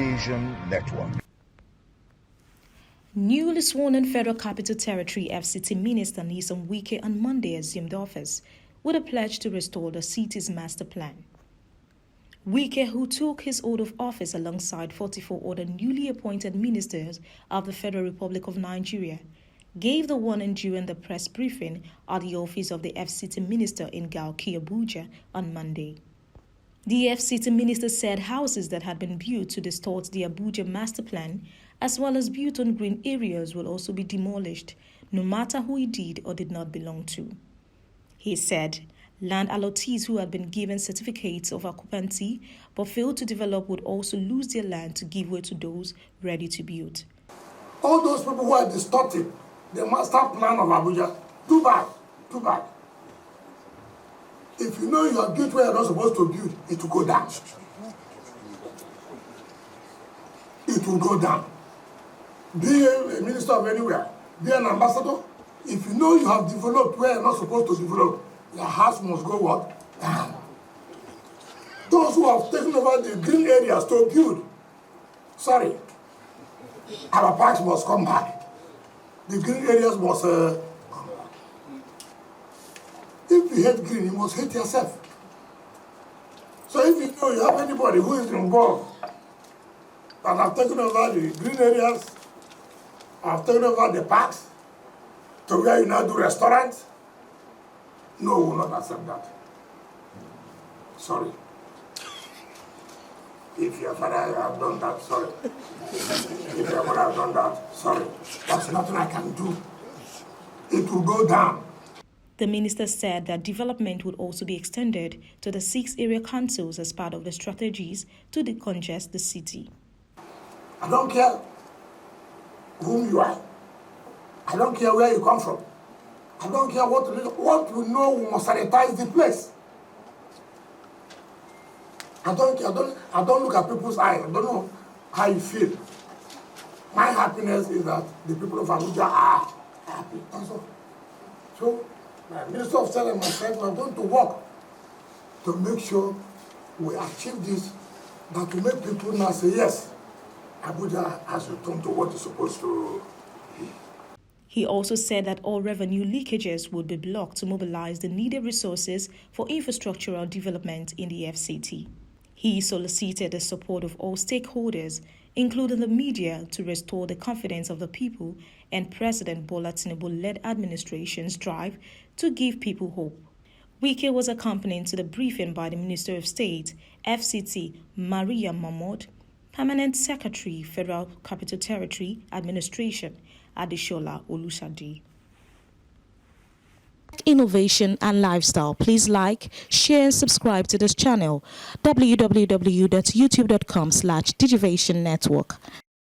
Television Network. Newly sworn-in Federal Capital Territory FCT Minister Nyesom Wike on Monday assumed office with a pledge to restore the city's master plan. Wike, who took his oath of office alongside 44 other newly appointed ministers of the Federal Republic of Nigeria, gave the warning during the press briefing at the office of the FCT Minister in Gauki, Abuja on Monday. The FCT Minister said houses that had been built to distort the Abuja master plan, as well as built on green areas, will also be demolished, no matter who it did or did not belong to. He said land allottees who had been given certificates of occupancy but failed to develop would also lose their land to give way to those ready to build. All those people who are distorting the master plan of Abuja, too bad, too bad. If you know you are built where you're not supposed to build, it will go down. It will go down. Be a minister of anywhere, be an ambassador. If you know you have developed where you're not supposed to develop, your house must go what? Down. Those who have taken over the green areas to build, sorry, our parks must come back. The green areas must come back. If you hate green, you must hate yourself. So if you know you have anybody who is involved and have taken over the green areas, have taken over the parks, to where you now do restaurants, no, we will not accept that. Sorry. If your father have done that, sorry. If your mother have done that, sorry. That's nothing I can do. It will go down. The minister said that development would also be extended to the 6 area councils as part of the strategies to decongest the city. I don't care whom you are. I don't care where you come from. I don't care what we know, we must sanitize the place. I don't look at people's eyes. I don't know how you feel. My happiness is that the people of Abuja are happy. That's all. So, my Minister of State and myself are going to work to make sure we achieve this, that will make people now say, yes, Abuja has returned to what it's supposed to be. He also said that all revenue leakages would be blocked to mobilize the needed resources for infrastructural development in the FCT. He solicited the support of all stakeholders, including the media, to restore the confidence of the people and President Bola Tinubu-led administration's drive to give people hope. Wike was accompanied to the briefing by the Minister of State, FCT, Maria Mahmoud, Permanent Secretary, Federal Capital Territory Administration, Adeshola Olushade. Innovation and lifestyle. Please like, share and subscribe to this channel. www.youtube.com/Digivation Network.